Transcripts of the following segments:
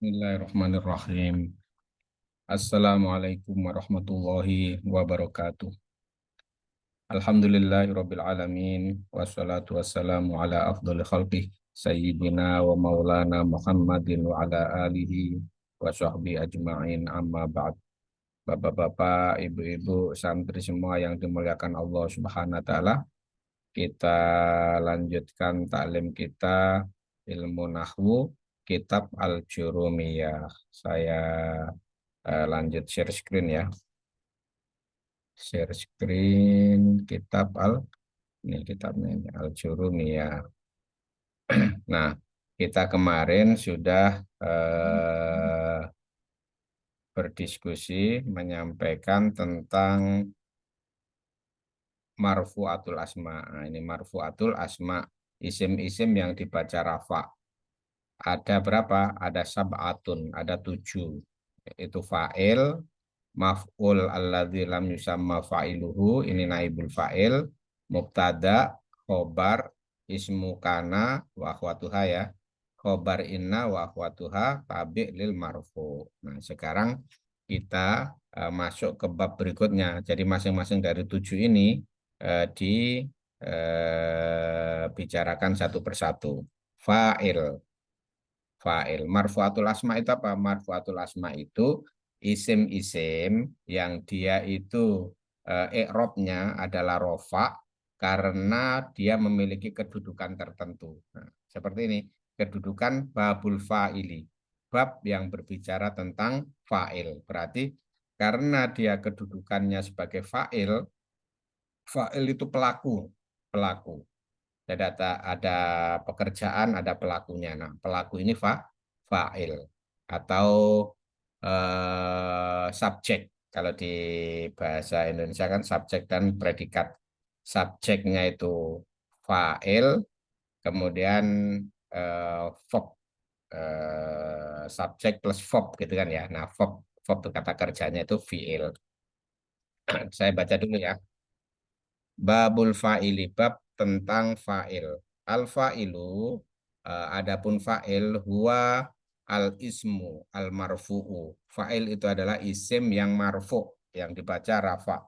Bismillahirrahmanirrahim. Assalamualaikum warahmatullahi wabarakatuh. Alhamdulillahirabbil alamin wassalatu wassalamu ala afdhalil khalqih sayyidina wa maulana Muhammadin wa ala alihi wa sahbihi ajma'in amma ba'd. Bapak-bapak, ibu-ibu, santri semua yang dimuliakan Allah Subhanahu wa taala, kita lanjutkan taklim kita ilmu nahwu kitab Al-Jurumiyah. Saya lanjut share screen ya. Share screen kitab ini kitabnya ini Al-Jurumiyah. Nah, kita kemarin sudah berdiskusi menyampaikan tentang marfu'atul asma. Nah, ini marfu'atul asma, isim-isim yang dibaca rafa. Ada berapa? Ada sab'atun, ada 7. Itu fa'il, maf'ul alladzi lam yusamma fa'iluhu, ini naibul fa'il, mubtada, khobar, ismu kana wa akhwatuha ya. Khobar inna wa akhwatuha tabi' lil marfu. Nah, sekarang kita masuk ke bab berikutnya. Jadi masing-masing dari 7 ini dibicarakan satu persatu. Fa'il. Fa'il. Marfu'atul asma itu apa? Marfu'atul asma itu isim-isim yang dia itu i'rabnya adalah rofa karena dia memiliki kedudukan tertentu. Nah, seperti ini, kedudukan babul fa'ili. Bab yang berbicara tentang fa'il. Berarti karena dia kedudukannya sebagai fa'il, fa'il itu pelaku. Pelaku. Jadi ada pekerjaan, ada pelakunya. Nah, pelaku ini fa'il atau subjek. Kalau di bahasa Indonesia kan subjek dan predikat. Subjeknya itu fa'il, kemudian verb, subjek plus verb gitu kan ya. Nah, verb itu kata kerjanya itu fi'il. Saya baca dulu ya. Babul fa'ili, bab tentang fa'il. Al fa'ilu, adapun fa'il huwa al ismu al marfu'u. Fa'il itu adalah isim yang marfu', yang dibaca rafa.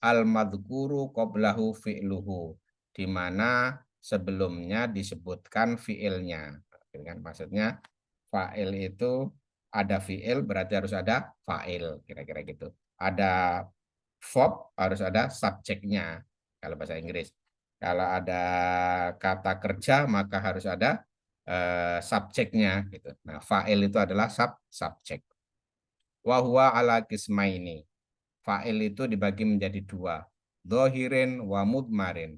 Al madhkuru qoblahu fi'luhu, di mana sebelumnya disebutkan fi'ilnya. Kan maksudnya fa'il itu ada fi'il berarti harus ada fa'il, kira-kira gitu. Ada verb harus ada subjeknya kalau bahasa Inggris. Kalau ada kata kerja maka harus ada subjeknya gitu. Nah, fa'il itu adalah subjek. Wa huwa ala kismaini. Fa'il itu dibagi menjadi dua. Dohirin wa mudmarin.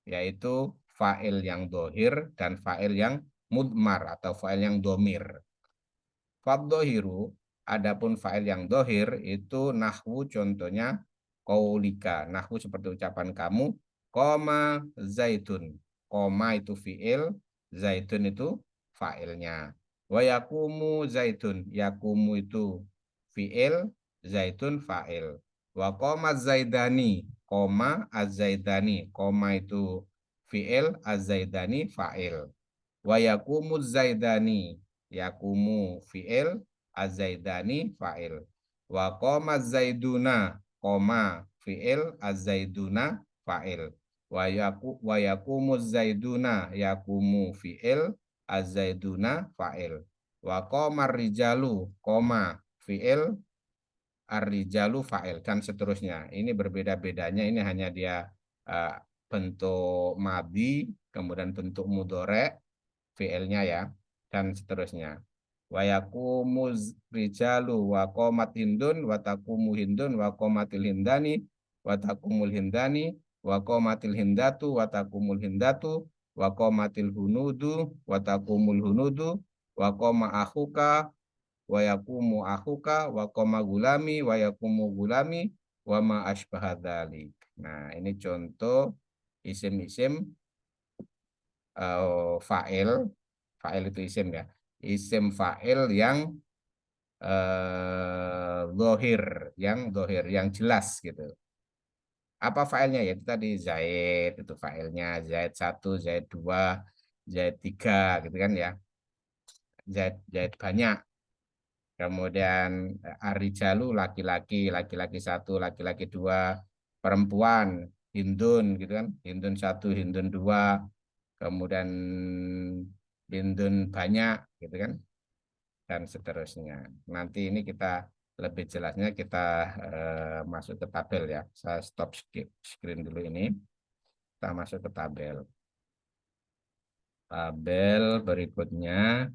Yaitu fa'il yang dohir dan fa'il yang mudmar atau fa'il yang domir. Faddohiru, adapun fa'il yang dohir itu nahwu, contohnya qaulika. Nahwu seperti ucapan kamu, koma zaitun. Koma itu fi'il, zaitun itu fa'ilnya. Wa yakumu zaitun. Yakumu itu fi'il, zaitun fa'il. Wa koma zaidani. Koma az-zaidani. Koma itu fi'il, az-zaidani fa'il. Wa yakumu zaidani. Yakumu fi'il, az-zaidani fa'il. Wa qoma zaiduna. Qoma fi'il, az-zaiduna fa'il. Wa yakumu zaiduna. Yakumu fi'il, az-zaiduna fa'il. Wa qoma rijalu. Qoma fi'il, ar-rijalu fa'il, dan seterusnya. Ini berbeda-bedanya, ini hanya dia bentuk madi, kemudian bentuk mudore, fi'ilnya ya, dan seterusnya. Wa yakumuz rijalu wa qomat hindun wa taqumu hindun wa qomatil hindani wa taqumul hindani wa qomatil hindatu wa taqumul hindatu wa qomatil hunudu wa taqumul hunudu wa qoma akhuka wa yakumu akhuka wa qoma gulami wa yakumu gulami wa ma asbaha dzalik. Nah, ini contoh isim-isim fa'il. Fa'il itu isim ya. Isim fa'il yang dohir, yang jelas gitu. Apa fa'ilnya? Ya itu tadi Zaid, itu fa'ilnya. Zaid 1, Zaid 2, Zaid 3 gitu kan ya. Zaid banyak. Kemudian arijalu laki-laki, laki-laki satu, laki-laki dua, perempuan, hindun gitu kan, hindun satu, hindun dua, kemudian hindun banyak gitu kan, dan seterusnya. Nanti ini kita lebih jelasnya kita masuk ke tabel ya. Saya stop screen dulu ini. Kita masuk ke tabel. Tabel berikutnya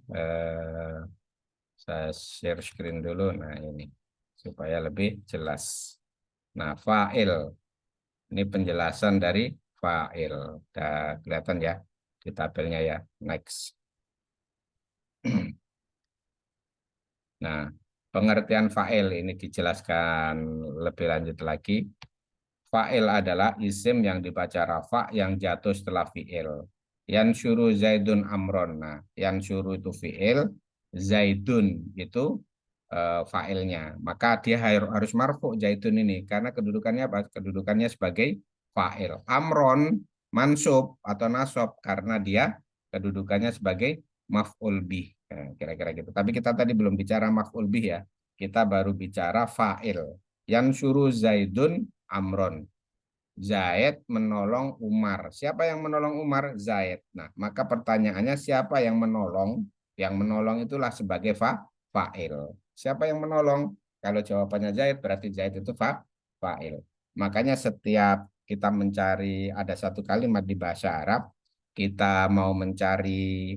saya share screen dulu. Nah, ini supaya lebih jelas. Nah, fa'il. Ini penjelasan dari fa'il. Udah kelihatan ya di tabelnya ya. Next. Nah, pengertian fa'il ini dijelaskan lebih lanjut lagi. Fa'il adalah isim yang dibaca rafa yang jatuh setelah fi'il. Yansyuru Zaidun Amron. Nah, yansyuru itu fi'il, Zaidun itu fa'ilnya. Maka dia harus marfu Zaidun ini karena kedudukannya apa? Kedudukannya sebagai fa'il. Amron mansub atau nasab karena dia kedudukannya sebagai maf'ul bih. Nah, kira-kira gitu. Tapi kita tadi belum bicara maf'ul bih ya. Kita baru bicara fa'il. Yansyuru Zaidun Amron. Zaid menolong Umar. Siapa yang menolong Umar? Zaid. Nah, maka pertanyaannya siapa yang menolong? Yang menolong itulah sebagai fa'il. Siapa yang menolong? Kalau jawabannya Zaid, berarti Zaid itu fa'il. Makanya setiap kita mencari, ada satu kalimat di bahasa Arab, kita mau mencari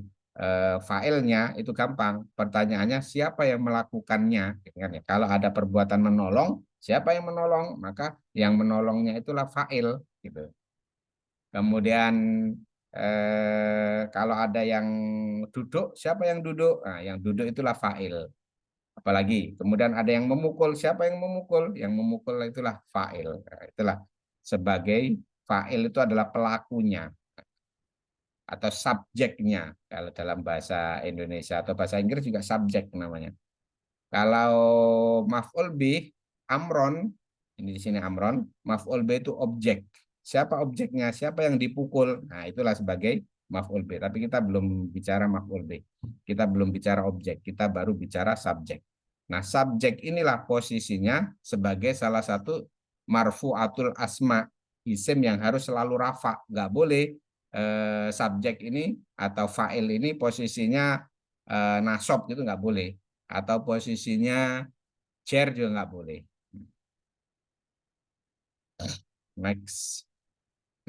fa'ilnya, itu gampang. Pertanyaannya siapa yang melakukannya? Gitu kan ya. Kalau ada perbuatan menolong, siapa yang menolong? Maka yang menolongnya itulah fa'il gitu. Kemudian kalau ada yang duduk, siapa yang duduk? Nah, yang duduk itulah fa'il. Apalagi kemudian ada yang memukul, siapa yang memukul? Yang memukul itulah fa'il. Nah, itulah sebagai fa'il itu adalah pelakunya atau subjeknya kalau dalam bahasa Indonesia atau bahasa Inggris juga subjek namanya. Kalau maf'ul bih amron, ini di sini amron, maf'ul bih itu objek. Siapa objeknya? Siapa yang dipukul? Nah, itulah sebagai maf'ul bih. Tapi kita belum bicara maf'ul bih. Kita belum bicara objek, kita baru bicara subjek. Nah, subjek inilah posisinya sebagai salah satu marfu'atul asma, isim yang harus selalu rafa. Nggak boleh subjek ini atau fa'il ini posisinya nasob gitu nggak boleh atau posisinya chair juga nggak boleh. Next.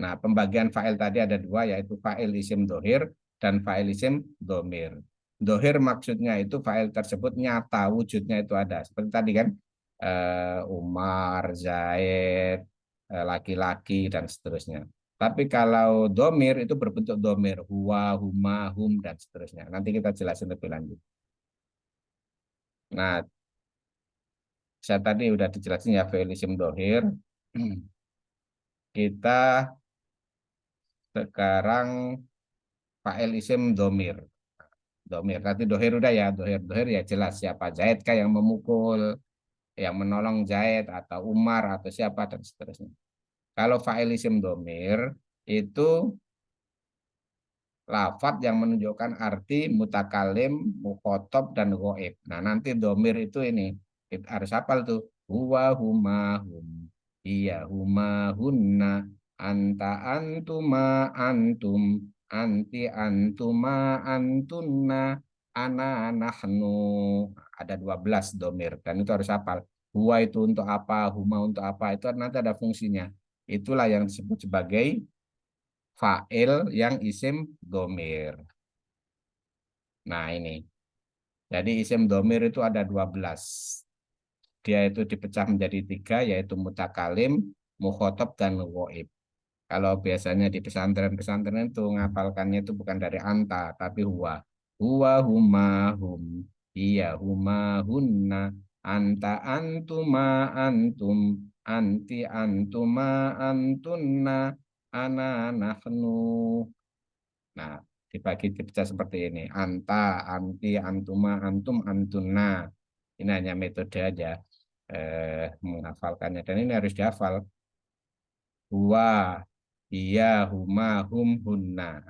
Nah, pembagian fa'il tadi ada dua, yaitu fa'il isim dohir dan fa'il isim domir. Dohir maksudnya itu fa'il tersebut nyata, wujudnya itu ada. Seperti tadi kan, Umar, Zaid, laki-laki, dan seterusnya. Tapi kalau domir itu berbentuk domir, huwa, huma, hum, dan seterusnya. Nanti kita jelasin lebih lanjut. Nah, saya tadi udah dijelasin ya fa'il isim dohir. Kita sekarang fa'il isim domir. Domir. Nanti dohir udah ya. Dohir, dohir ya jelas siapa. Zaid kah yang memukul, yang menolong Zaid, atau Umar, atau siapa, dan seterusnya. Kalau fa'il isim domir, itu lafat yang menunjukkan arti mutakalim, mukhotob, dan goib. Nah, nanti domir itu ini. Kita harus hafal tuh. Huwa, huma, hum. Iya, huma, hunna. Anta, antuma, antum. Anti, antuma, antunna. Ana, nahnu. Ada 12 domir. Dan itu harus hafal. Huwa itu untuk apa, huma untuk apa. Itu nanti ada fungsinya. Itulah yang disebut sebagai fa'il yang isim domir. Nah ini, jadi isim domir itu ada 12. Dia itu dipecah menjadi tiga, yaitu mutakalim, mukhotob, dan ghaib. Kalau biasanya di pesantren-pesantren itu ngapalkannya itu bukan dari anta, tapi huwa. Huwa, huma, hum. Iya, huma, hunna. Anta, antuma, antum. Anti, antuma, antunna. Ana, nahnu. Nah, dibagi dipecah seperti ini. Anta, anti, antuma, antum, antuna. Ini hanya metode aja menghafalkannya. Dan ini harus dihafal. Huwa, iya, huma, hum, hunna.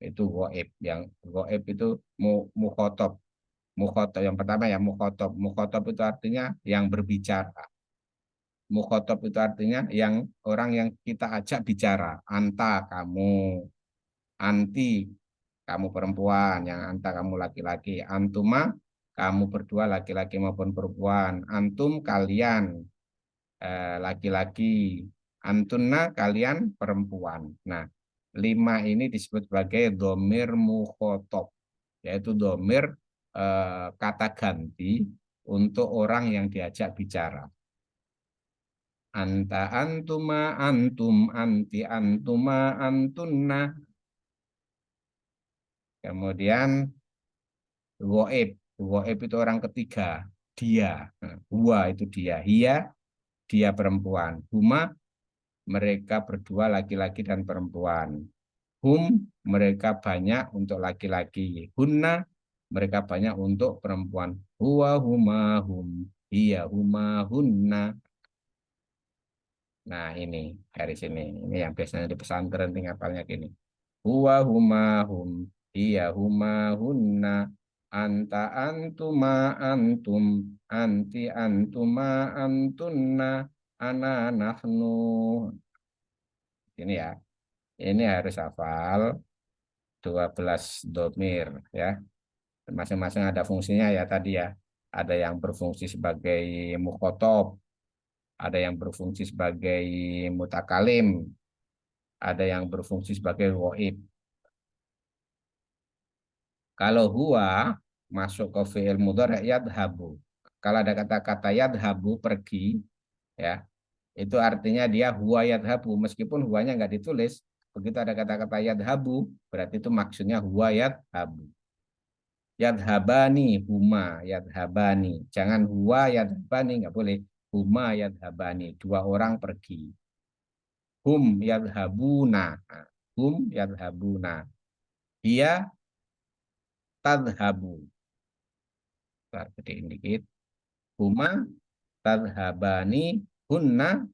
Itu goib. Yang goib itu mukhotob. Mukhotob yang pertama ya mukhotob. Mukhotob itu artinya yang berbicara. Mukhotob itu artinya yang orang yang kita ajak bicara. Anta kamu, anti kamu perempuan, yang anta kamu laki-laki, antuma kamu berdua laki-laki maupun perempuan, antum kalian laki-laki, antunna kalian perempuan. Nah, lima ini disebut sebagai domir mukhotob, yaitu domir kata ganti untuk orang yang diajak bicara. Anta antuma antum anti antuma antunna. Kemudian goib. Goib itu orang ketiga. Dia. Nah, huwa itu dia. Hia, dia perempuan. Huma, mereka berdua laki-laki dan perempuan. Hum, mereka banyak untuk laki-laki. Hunna, mereka banyak untuk perempuan. Huwa, huma, hum. Iya, huma, hunna. Nah, ini dari sini. Ini yang biasanya di pesantren tinggal hafalnya gini. Huwa huma hum, iya huma hunna, anta antuma antum, anti antuma antunna, ana nahnu. Ini ya, ini harus hafal 12 domir ya. Masing-masing ada fungsinya ya tadi ya. Ada yang berfungsi sebagai mukhotob, ada yang berfungsi sebagai mutakalim, ada yang berfungsi sebagai ghaib. Kalau huwa masuk ke fi'il mudhari' yadhabu. Kalau ada kata-kata yadhabu pergi ya, itu artinya dia huwa yadhabu meskipun huwanya nggak ditulis. Begitu ada kata-kata yadhabu berarti itu maksudnya huwa yadhabu. Yadhabani huma yadhabani. Jangan huwa yadhabani nggak boleh. Huma yadhabani. Dua orang pergi. Hum yadhabuna. Nah, hum yadhabuna. Dia tadhabu. Gedein dikit. Huma tadhabani hunna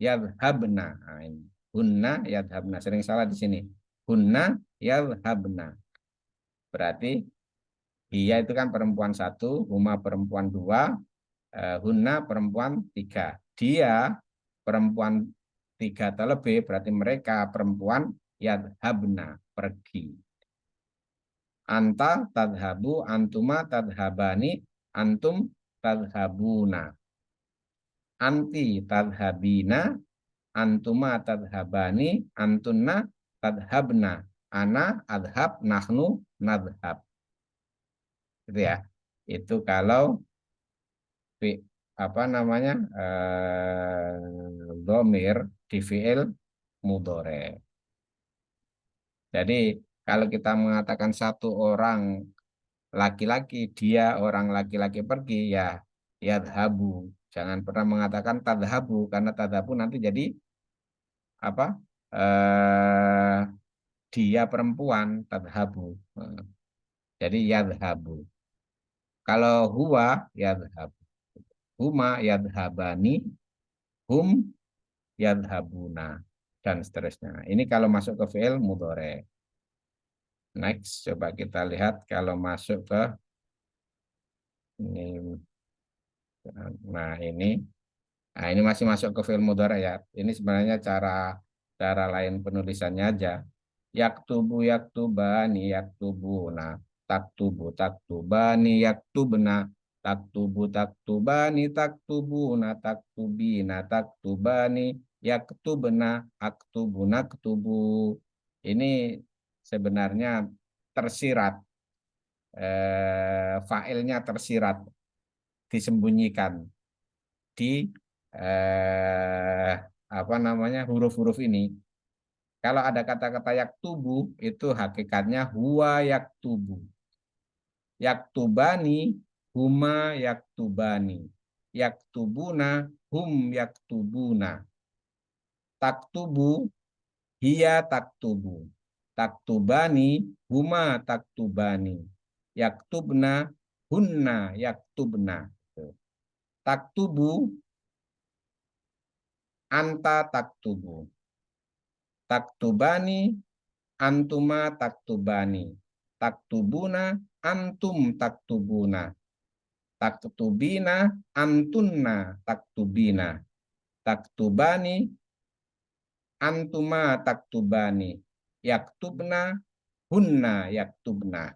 yadhabna. Nah, ini. Hunna yadhabna. Sering salah di sini. Hunna yadhabna. Berarti dia itu kan perempuan satu, huma perempuan dua, hunna perempuan tiga. Dia perempuan tiga atau lebih, berarti mereka perempuan yadhabna, pergi. Anta tadhabu, antuma tadhabani, antum tadhabuna. Anti tadhabina, antuma tadhabani, antunna tadhabna. Ana adhab, nahnu nadhab. Gitu ya. Itu kalau apa namanya domir di fi'il mudhore. Jadi kalau kita mengatakan satu orang laki-laki, dia orang laki-laki pergi ya yadhabu. Jangan pernah mengatakan tadhabu karena tadhabu nanti jadi apa? Eh, dia perempuan tadhabu. Jadi yadhabu. Kalau huwa yadhabu. Huma yadhabani, hum yadhabuna dan seterusnya. Ini kalau masuk ke fi'il mudhore. Next, coba kita lihat kalau masuk ke ini. Nah, ini. Nah, ini masih masuk ke fi'il mudhari ya. Ini sebenarnya cara cara lain penulisannya aja. Yaktubu yaktubani yaktubuna. Taktubu taktubani yaktubna. Taktubu taktubani taktubuna taktubina taktubani yaktubna aktubuna aktubu. Ini sebenarnya tersirat. Failnya tersirat, disembunyikan di eh, apa namanya huruf-huruf ini. Kalau ada kata-kata yaktubu itu hakikatnya huwa yaktubu. Yaktubani huma yaktubani. Yaktubuna hum yaktubuna. Taktubu hiya taktubu. Taktubani huma taktubani. Yaktubna hunna yaktubna. Taktubu anta taktubu. Taktubani antuma taktubani. taktubuna, antum taktubuna, taktubina, antunna taktubina, taktubani, antuma taktubani, yaktubna, hunna yaktubna,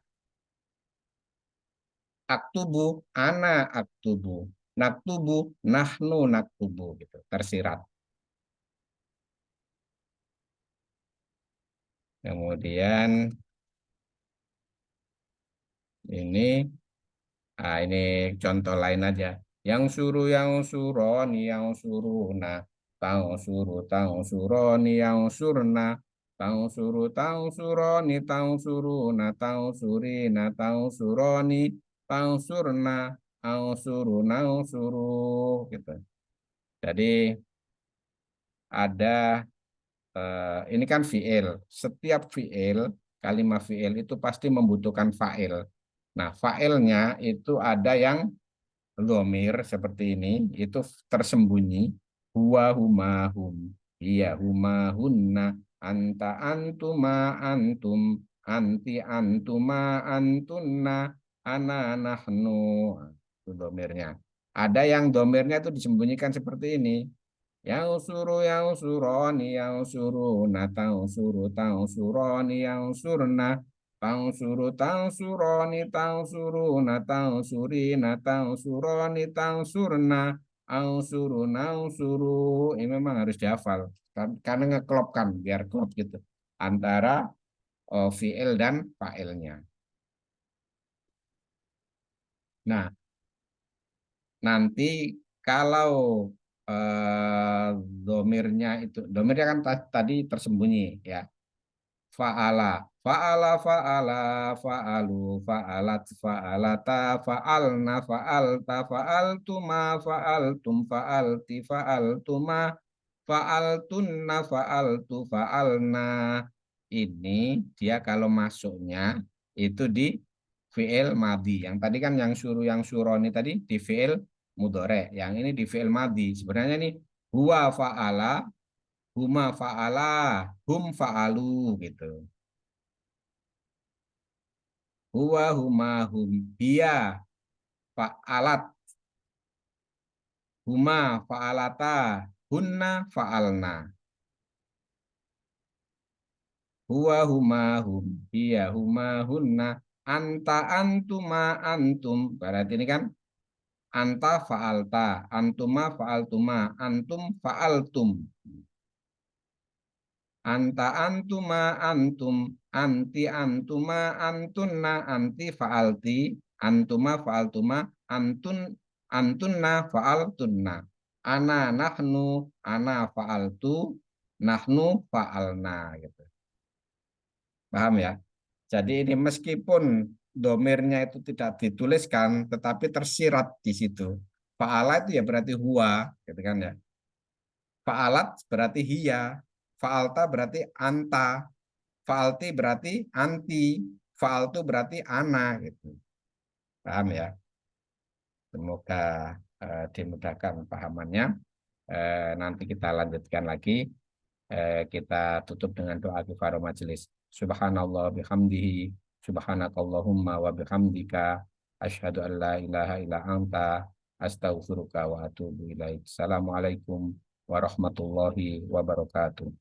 aktubu, ana aktubu, naktubu, nahnu naktubu gitu, tersirat. Kemudian ini ini contoh lain aja. Yang suroni, yang suruna, tang suroni, yang surna, tang suroni, tang suruna, tang surina, tang suroni, tang surna, ang suruna, ang suru, gitu. Jadi ada ini kan fiil. Setiap fiil, kalimat fiil itu pasti membutuhkan fa'il. Nah, fa'ilnya itu ada yang dhamir seperti ini, itu tersembunyi. Huwa huma hum. Iya huma hunna. Anta antuma antum. Anti antuma antunna. Ana nahnu. Itu domirnya. Ada yang domirnya itu disembunyikan seperti ini. Yang suroni, yang suru, tang suru, tang suroni, yang surna, tang suru, tang suroni, tang suru, tang suri, tang suroni, tang surna, ang suru, nang suru. Ini memang harus dihafal karena ngeklopkan biar klop gitu antara fiil dan fa'ilnya. Nah, nanti kalau eh, domirnya kan tadi tersembunyi ya. Fa'ala, fa'ala, fa'ala, fa'alu, fa'alat, fa'alata, fa'alna, fa'alta, fa'altuma, fa'altum, fa'alti, fa'altuma, fa'altunna, fa'altu, fa'alna. Ini dia kalau masuknya itu di fi'il madhi. Yang tadi kan yang suruh yang suroni tadi di fi'il mudhore. Yang ini di fi'il madhi. Sebenarnya ini huwa fa'ala, huma fa'ala, hum fa'alu gitu. Huwa huma hum. Dia fa'alat, huma fa'alata, hunna fa'alna. Huwa huma hum. Dia huma hunna. Anta antuma antum. Berarti ini kan anta fa'alta, antuma fa'altuma, antum fa'altum. Anta antuma antum, anti antuma antunna, anti fa'alti, antuma fa'altuma, antun antunna fa'altunna. Ana nahnu, ana fa'altu, nahnu fa'alna gitu. Paham ya? Jadi ini meskipun domirnya itu tidak dituliskan, tetapi tersirat di situ. Fa'ala itu ya berarti huwa, gitu kan ya. Fa'alat berarti hiya, fa'alta berarti anta, fa'alti berarti anti, fa'altu berarti ana gitu. Paham ya? Semoga dimudahkan pahamannya. Nanti kita lanjutkan lagi. Kita tutup dengan doa kifaratul majelis. Subhanallah bihamdihi, subhanakallahumma wa bihamdika, asyhadu an la ilaha illa anta, astaghfiruka wa atubu ilaik. Assalamualaikum warahmatullahi wabarakatuh.